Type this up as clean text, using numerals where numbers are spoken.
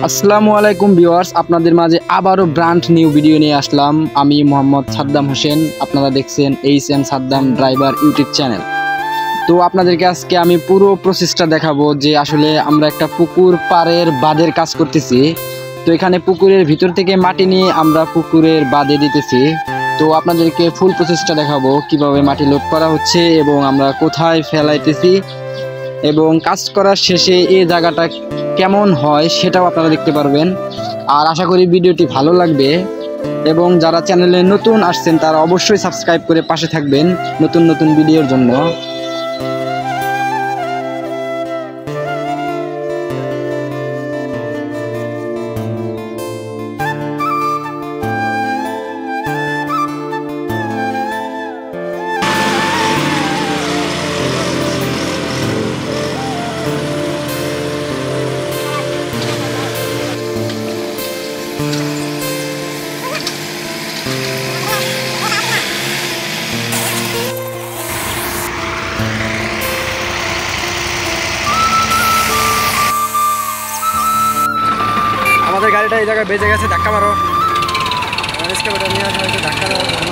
আসসালামু আলাইকুম ভিউয়ার্স, আপনাদের মাঝে আবারও ব্র্যান্ড নিউ ভিডিও নিয়ে আসলাম। আমি মোহাম্মদ সাদ্দাম হোসেন, আপনারা দেখছেন HM. Saddam driver YouTube channel. তো আপনাদেরকে আজকে আমি পুরো প্রসেসটা দেখাবো যে আসলে আমরা একটা পুকুর পাড়ের বাঁধের কাজ করতেছি। তো এখানে পুকুরের ভিতর থেকে মাটি নিয়ে আমরা পুকুরের বাঁধে দিতেছি। তো আপনাদেরকে ফুল প্রসেসটা দেখাবো কিভাবে মাটি লোড করা হচ্ছে এবং আমরা কোথায় ফেলাইতেছি এবং কাজ করার শেষে এই জায়গাটা কেমন হয় সেটাও আপনারা দেখতে পারবেন। আর আশা করি ভিডিওটি ভালো লাগবে এবং যারা চ্যানেলে নতুন আসছেন তারা অবশ্যই সাবস্ক্রাইব করে পাশে থাকবেন নতুন নতুন ভিডিওর জন্য। আমাদের গাড়িটা এই জায়গায় বেজে গেছে, ধাক্কা মারো। নিয়ে আসা হয়েছে ধাক্কা দেওয়ার জন্য।